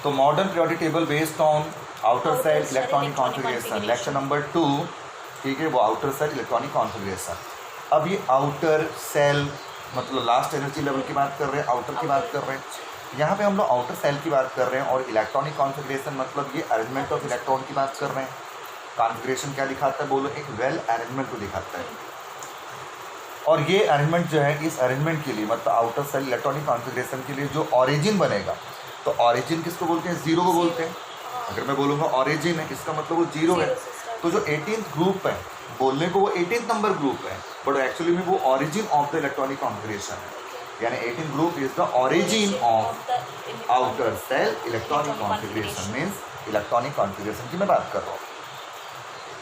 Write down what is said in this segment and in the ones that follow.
तो modern periodic table based on outer shell electronic configuration, lecture number 2, ठीक है, वो आउटर सेल इलेक्ट्रॉनिक कॉन्फ़िगरेशन। अब ये आउटर सेल मतलब लास्ट एनर्जी लेवल की बात कर रहे हैं, आउटर की बात कर रहे हैं। यहाँ पे हम लोग आउटर सेल की बात कर रहे हैं और इलेक्ट्रॉनिक कॉन्फ़िगरेशन मतलब ये अरेंजमेंट ऑफ इलेक्ट्रॉन की बात कर रहे हैं। कॉन्फ़िगरेशन क्या दिखाता है, बोलो, एक वेल अरेंजमेंट को दिखाता है। और ये अरेंजमेंट जो है, इस अरेंजमेंट के लिए मतलब आउटर सेल इलेक्ट्रॉनिक कॉन्फ़िगरेशन के लिए जो ऑरिजिन बनेगा, तो ऑरिजिन किसको बोलते हैं, जीरो को बोलते हैं। अगर मैं बोलूँगा ऑरिजिन है, इसका मतलब वो जीरो है। तो जो 18th ग्रुप है, बोलने को वो 18th नंबर ग्रुप है, बट एक्चुअली में वो origin of the electronic configuration है। यानी 18th group is the origin of outer shell electronic configuration, means electronic configuration की मैं बात कर रहा हूँ।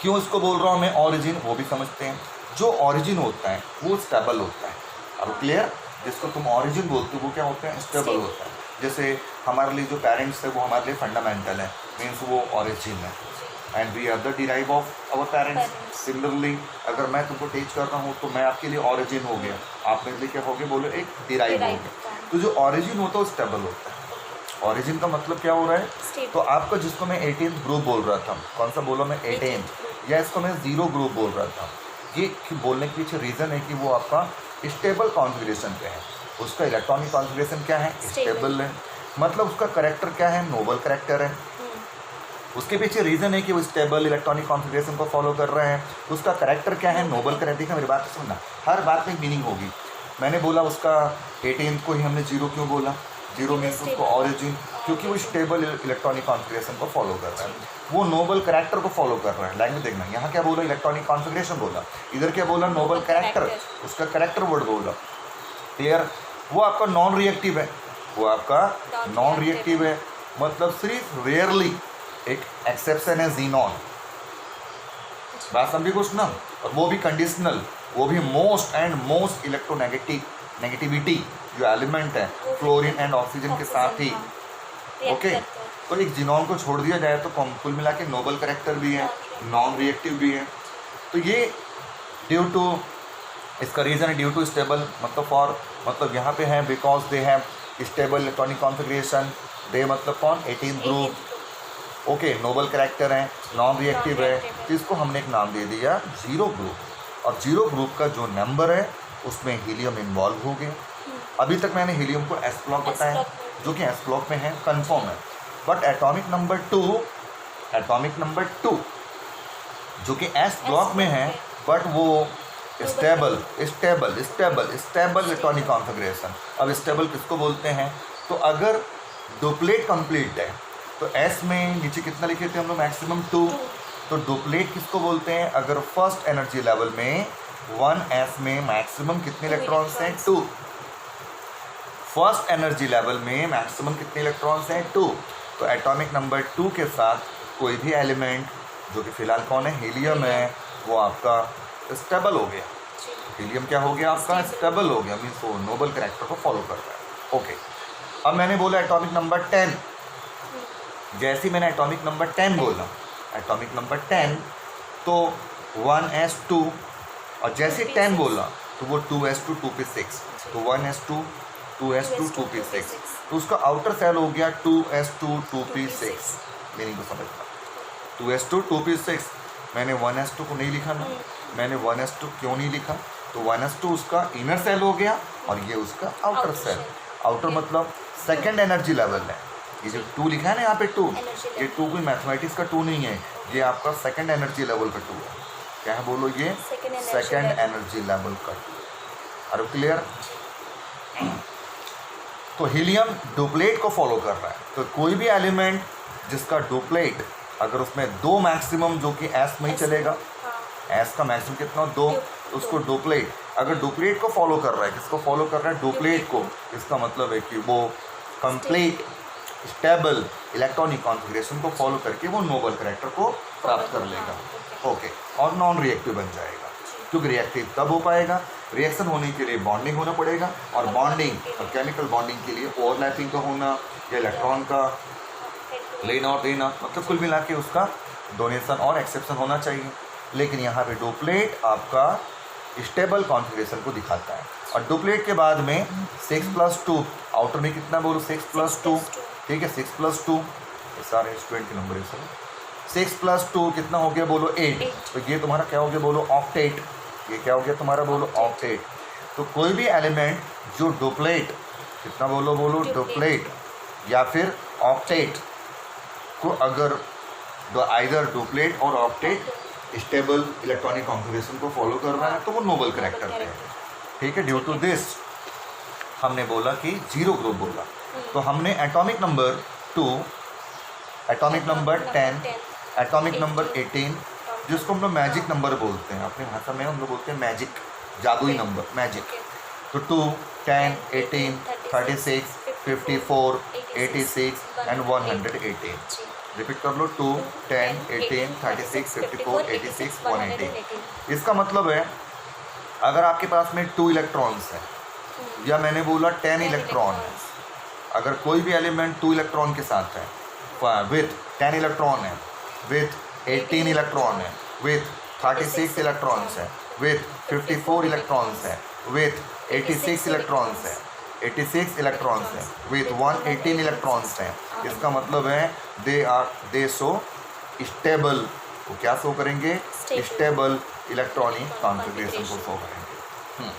क्यों इसको बोल रहा हूँ मैं ऑरिजिन, वो भी समझते हैं। जो ऑरिजिन होता है वो स्टेबल होता है। अब क्लियर, जिसको तुम ऑरिजिन बोलते हो वो क्या होता है, स्टेबल होता है। जैसे हमारे लिए जो पेरेंट्स है वो हमारे लिए फंडामेंटल है, मीन्स वो ऑरिजिन है, and we are the derive of our parents. Similarly अगर मैं तुमको टीच कर रहा हूँ तो मैं आपके लिए ऑरिजिन हो गया, आप मेरे लिए क्या हो गए, बोलो, एक डिराइव हो गया। तो जो ऑरिजिन होता है वो स्टेबल होता है। ऑरिजिन का मतलब क्या हो रहा है, तो आपका जिसको मैं 18th ग्रुप बोल रहा था, कौन सा बोला मैं, 18th, या इसको मैं जीरो ग्रुप बोल रहा था, ये बोलने के पीछे रीज़न है कि वो आपका स्टेबल कॉन्फ़िगरेशन पे है। उसका इलेक्ट्रॉनिक कॉन्फ़िगरेशन क्या है, स्टेबल है, मतलब उसका करेक्टर क्या है, नोबल करेक्टर है। उसके पीछे रीज़न है कि वो स्टेबल इलेक्ट्रॉनिक कॉन्फ़िगरेशन को फॉलो कर रहे हैं। उसका करेक्टर क्या है, नोबल करेक्टर। देखिए मेरी बात सुनना, हर बात में मीनिंग होगी। मैंने बोला उसका 18th को ही हमने जीरो क्यों बोला, जीरो मीन्स उसको ऑरिजिन, क्योंकि वो स्टेबल इलेक्ट्रॉनिक कॉन्फ़िगरेशन को फॉलो कर रहा है, वो नोबल करेक्टर को फॉलो कर रहा है। लैंग्वेज देखना, यहाँ क्या बोला, इलेक्ट्रॉनिक कॉन्फ़िगरेशन बोला, इधर क्या बोला, नोबल करेक्टर, उसका करेक्टर वर्ड बोला। क्लियर, वो आपका नॉन रिएक्टिव है, वो आपका नॉन रिएक्टिव है, मतलब सिर्फ रेयरली एक एक्सेप्शन है जीनॉन। बात समझी कुछ ना, और वो भी कंडीशनल, वो भी मोस्ट एंड मोस्ट नेगेटिविटी जो एलिमेंट है फ्लोरीन एंड ऑक्सीजन के साथ ही। ओके, तो एक जीनॉन को छोड़ दिया जाए तो कुल मिला के नोबल करेक्टर भी है, नॉन रिएक्टिव भी है। तो ये ड्यू टू, इसका रीज़न है ड्यू टू स्टेबल, मतलब फॉर, मतलब यहाँ पे है because they have stable electronic configuration. They मतलब कौन, 18th group. Okay, noble character है, नॉन रिएक्टिव है, तो इसको हमने एक नाम दे दिया जीरो ग्रुप। और जीरो ग्रुप का जो नंबर है उसमें हीलियम इन्वॉल्व हो गया। अभी तक मैंने हीलियम को एस ब्लॉक बताया, जो कि एस ब्लॉक में है, कंफर्म है। बट एटॉमिक नंबर टू जो कि एस ब्लॉक में है, बट वो स्टेबल इलेक्ट्रॉनिक कॉन्फ़िगरेशन। अब स्टेबल किसको बोलते हैं, तो अगर डुप्लेट कंप्लीट है तो एस में नीचे कितना लिखे थे हम लोग, मैक्सिमम 2, तो डुप्लेट किसको बोलते हैं, अगर फर्स्ट एनर्जी लेवल में 1s में मैक्सिमम कितने इलेक्ट्रॉन्स हैं, 2। फर्स्ट एनर्जी लेवल में मैक्सिमम कितने इलेक्ट्रॉन्स हैं, 2। तो एटॉमिक नंबर 2 के साथ कोई भी एलिमेंट जो कि फिलहाल कौन है, हीलियम है, वो आपका स्टेबल हो गया। हीलियम क्या हो गया आपका, स्टेबल हो गया, मीन्स वो नोबल करेक्टर को फॉलो कर रहा है। ओके, अब मैंने बोला एटॉमिक नंबर 10, जैसे मैंने एटॉमिक नंबर 10 बोला, एटॉमिक नंबर 10 तो 1s2, और जैसे 10 बोला तो वो 2s2 2p6, तो 1s2 2s2 2p6, तो उसका आउटर सेल हो गया 2s2 2p6। मीनिंग को समझना, 2s2 2p6, मैंने 1s2 को नहीं लिखा ना, मैंने 1s2 क्यों नहीं लिखा, तो 1s2 उसका इनर सेल हो गया और ये उसका आउटर सेल। आउटर मतलब सेकेंड एनर्जी लेवल है। ये जो 2 लिखा है ना यहाँ पे 2, ये 2 कोई मैथमेटिक्स का 2 नहीं है, ये आपका सेकेंड एनर्जी लेवल का 2 है। क्या है बोलो, ये सेकेंड एनर्जी लेवल का 2। अरे क्लियर, तो हीलियम डुप्लेट को फॉलो कर रहा है। तो कोई भी एलिमेंट जिसका डुप्लेट, अगर उसमें 2 मैक्सिमम, जो कि एस में ही चलेगा, एस का मैक्सिमम कितना, 2, तो उसको डुप्लेट, अगर डुप्लेट को फॉलो कर रहा है, किसको फॉलो कर रहा है, डुप्लेट को, इसका मतलब है कि वो कंप्लीट स्टेबल इलेक्ट्रॉनिक कॉन्फ़िगरेशन को फॉलो करके वो नोबल करेक्टर को प्राप्त कर लेगा। ओके, और नॉन रिएक्टिव बन जाएगा, क्योंकि रिएक्टिव तब हो पाएगा, रिएक्शन होने के लिए बॉन्डिंग होना पड़ेगा, और बॉन्डिंग और केमिकल बॉन्डिंग के लिए ओवरलैपिंग का होना या इलेक्ट्रॉन का लेना और देना, मतलब कुल मिला के उसका डोनेशन और एक्सेप्शन होना चाहिए। लेकिन यहाँ पे डुप्लेट आपका स्टेबल कॉन्फ़िगरेशन को दिखाता है, और डुप्लेट के बाद में 6+2, आउटर में कितना बोलो, 6+2, ठीक है। 6 + 2 ये सारे स्टूडेंट के नंबर है सर। 6 + 2 कितना हो गया बोलो 8। तो ये तुम्हारा क्या हो गया बोलो ऑक्टेट। ये क्या हो गया तुम्हारा बोलो ऑक्टेट। तो कोई भी एलिमेंट जो डुप्लेट कितना बोलो डुप्लेट या फिर ऑक्टेट को अगर आइदर डुप्लेट और ऑक्टेट स्टेबल इलेक्ट्रॉनिक कॉन्फ़िगरेशन को फॉलो कर रहा है तो वो नोबल करेक्टर है। ठीक है। ड्यू टू दिस हमने बोला कि 0 ग्रुप बोला। तो हमने atomic number 2, atomic number 10, atomic number 18 जिसको हम लोग मैजिक नंबर बोलते हैं, अपनी भाषा में हम लोग बोलते हैं मैजिक, जादुई नंबर मैजिक। तो 2, 10, 18, 36, 54, 86 एंड 118। रिपीट कर लो 2, 10, 18, 36, 54, 86, 118। इसका मतलब है अगर आपके पास में 2 इलेक्ट्रॉन्स हैं या मैंने बोला 10 इलेक्ट्रॉन है, अगर कोई भी एलिमेंट 2 इलेक्ट्रॉन के साथ है विथ 10 इलेक्ट्रॉन है, विथ 18 इलेक्ट्रॉन है, विथ 36 इलेक्ट्रॉन्स है, विथ 54 इलेक्ट्रॉन्स है, विथ 86 इलेक्ट्रॉन्स है, 86 इलेक्ट्रॉन्स है, विथ 118 इलेक्ट्रॉन्स हैं, इसका मतलब है दे शो स्टेबल। वो क्या शो करेंगे? स्टेबल इलेक्ट्रॉनिक कॉन्फ़िगरेशन को शो करेंगे।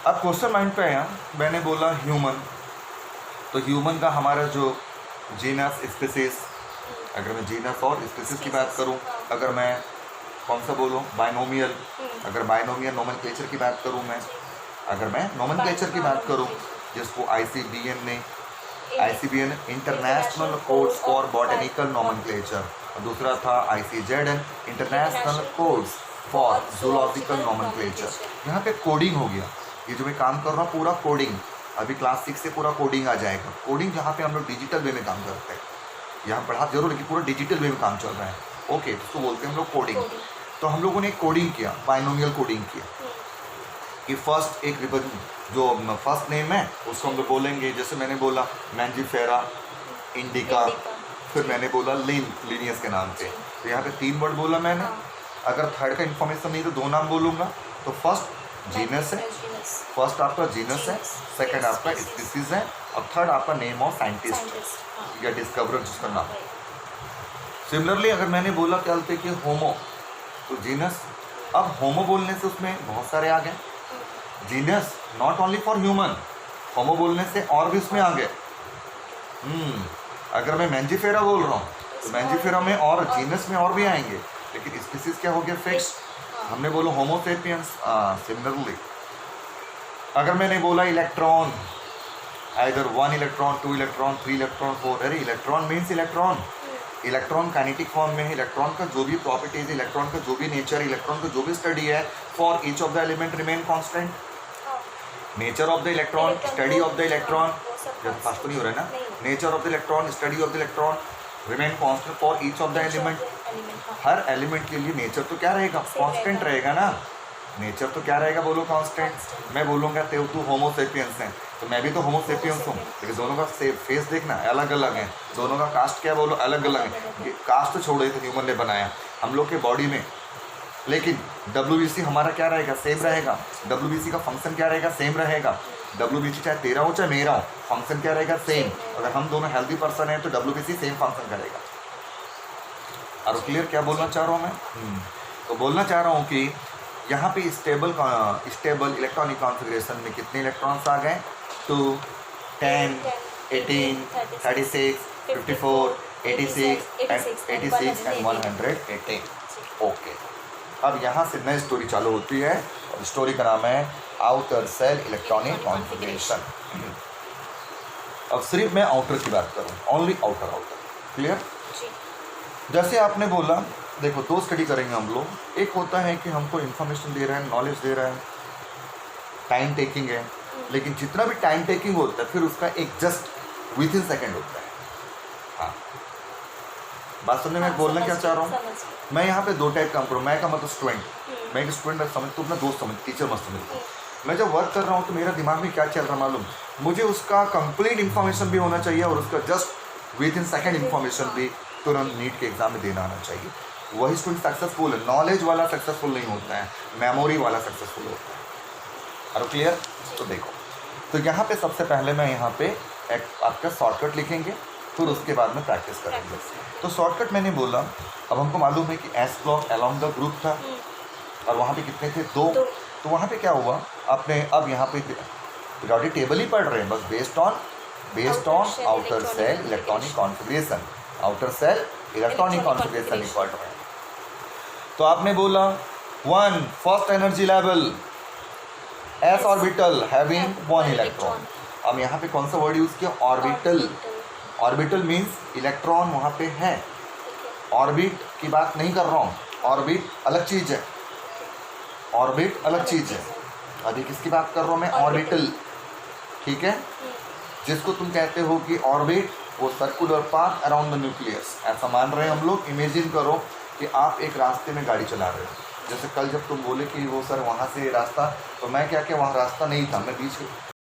अब क्वेश्चन माइंड पे आया, मैंने बोला ह्यूमन, तो ह्यूमन का हमारा जो जीनस स्पीसीज, अगर मैं जीनस और स्पीसीज की बात करूं, अगर मैं कौन सा बोलूं बाइनोमियल, अगर बाइनोमियल नोमेनक्लेचर की बात करूं मैं, अगर मैं नोमेनक्लेचर की बात करूं जिसको ICBN ने international codes for botanical nomenclature, और दूसरा था ICZN international codes for zoological nomenclature. यहाँ पे कोडिंग हो गया, ये जो मैं काम कर रहा हूँ पूरा कोडिंग, अभी क्लास 6 से पूरा कोडिंग आ जाएगा। कोडिंग जहाँ पे हम लोग डिजिटल वे में काम करते हैं, यहाँ पढ़ा जरूर लेकिन पूरा डिजिटल वे में काम चल रहा है। ओके, तो बोलते हैं हम लोग कोडिंग। तो हम लोगों ने कोडिंग किया, बाइनोमियल कोडिंग किया कि फर्स्ट एक जो फर्स्ट नेम है उसको हम लोग बोलेंगे, जैसे मैंने बोला मैंजीफेरा इंडिका, फिर मैंने बोला लिनियस के नाम पे। तो यहाँ पे 3 वर्ड बोला मैंने। अगर थर्ड का इन्फॉर्मेशन नहीं तो 2 नाम बोलूँगा। तो फर्स्ट जीनस है, फर्स्ट आपका जीनस है, सेकंड आपका स्पीसीज है, और थर्ड आपका नेम ऑफ साइंटिस्ट या डिस्कवरर जिसका नाम। सिमिलरली अगर मैंने बोला क्या बोलते कि होमो, तो जीनस, अब होमो बोलने से उसमें बहुत सारे आ गए। Genus not only for human, homo बोलने से और भी उसमें आ गए। अगर मैं मैंजीफेरा बोल रहा हूँ तो मैंजीफेरा में और जीनस में और भी आएंगे, लेकिन स्पीसीज क्या हो गया फिक्स। हमने बोला होमो सेपियंस। सिमिलरली अगर मैंने बोला electron, either 1 electron, 2 electron, 3 electron, 4, अरे electron means electron. Electron kinetic form में है, इलेक्ट्रॉन का जो भी प्रॉपर्टीज, इलेक्ट्रॉन का जो भी नेचर, इलेक्ट्रॉन का जो भी स्टडी है, for each of the element remain constant. Nature of the electron, study of the electron, जब फास्ट नहीं हो रहा है ना, nature of the electron, study of the electron remain constant for each of the element. Her element के लिए nature तो क्या रहेगा? कांस्टेंट रहेगा ना। नेचर तो क्या रहेगा बोलो? कांस्टेंट। मैं बोलूँगा तू होमो सेपियंस है, तो मैं भी तो होमो सेपियंस हूँ, लेकिन दोनों का फेस देखना अलग अलग है, दोनों का कास्ट क्या बोलो अलग अलग है। कास्ट तो छोड़ो, तो ह्यूमन ने बनाया हम लोग के बॉडी में, लेकिन WBC हमारा क्या रहेगा? सेम रहेगा। WBC का फंक्शन क्या रहेगा? सेम रहेगा। WBC चाहे तेरा हो चाहे मेरा हो, फंक्शन क्या रहेगा? सेम। अगर हम दोनों हेल्दी पर्सन हैं तो WBC सेम फंक्शन करेगा। और क्लियर क्या बोलना चाह रहा हूँ मैं? तो बोलना चाह रहा हूँ कि यहाँ पे स्टेबल इलेक्ट्रॉनिक कॉन्फ़िगरेशन में कितने इलेक्ट्रॉन्स आ गए? 2, 10, 18, 36, 54, 86 एंड 118। ओके, अब यहाँ से नई स्टोरी चालू होती है, और स्टोरी का नाम है आउटर सेल इलेक्ट्रॉनिक कॉन्फ़िगरेशन। अब सिर्फ मैं आउटर की बात करूँ, ओनली आउटर। क्लियर? जैसे आपने बोला, देखो 2 स्टडी करेंगे हम लोग। एक होता है कि हमको इन्फॉर्मेशन दे रहा है, नॉलेज दे रहा है, टाइम टेकिंग है, लेकिन जितना भी टाइम टेकिंग होता है फिर उसका एक जस्ट विद इन सेकेंड होता है। हाँ, बात सुनने में बोलना क्या चाह रहा हूँ मैं? यहाँ पे 2 टाइप काम करूँ। मैं का मतलब स्टूडेंट, मैं एक स्टूडेंट समझ, तो अपना दोस्त समझ, टीचर मत समझ। मैं जब वर्क कर रहा हूँ तो मेरा दिमाग में क्या चल रहा है मालूम? मुझे उसका कंप्लीट इन्फॉर्मेशन भी होना चाहिए, और उसका just with in second information भी तुरंत नीट के एग्जाम में देना आना चाहिए। वही स्टूडेंट सक्सेसफुल है। नॉलेज वाला सक्सेसफुल नहीं होता है, मेमोरी वाला सक्सेसफुल होता है। और क्लियर? तो देखो, तो यहाँ पे सबसे पहले मैं यहाँ पे एक आपका शॉर्टकट लिखेंगे, फिर उसके बाद में प्रैक्टिस करेंगे। तो शॉर्टकट मैंने बोला, अब हमको मालूम है कि S block along the group था और वहाँ पे कितने थे, 2। तो वहाँ पे क्या हुआ, आपने अब यहाँ पे पीरियोडिक टेबल ही पढ़ रहे हैं बस, based on outer shell electronic configuration, outer shell electronic configuration ही पढ़ रहे हैं। तो आपने बोला 1 first energy level S orbital having 1 electron. अब यहाँ पे कौन सा वर्ड यूज़ किया, ऑर्बिटल। ऑर्बिटल मीन्स इलेक्ट्रॉन वहाँ पे है, ऑर्बिट की बात नहीं कर रहा हूँ, ऑर्बिट अलग चीज़ है, ऑर्बिट अलग चीज़ है। अभी किसकी बात कर रहा हूँ मैं, ऑर्बिटल, ठीक है। जिसको तुम कहते हो कि ऑर्बिट, वो circular path around the nucleus, ऐसा मान रहे हैं हम लोग। इमेजिन करो कि आप एक रास्ते में गाड़ी चला रहे हो, जैसे कल जब तुम बोले कि वो सर वहाँ से रास्ता, तो मैं क्या वहाँ रास्ता नहीं था, मैं बीच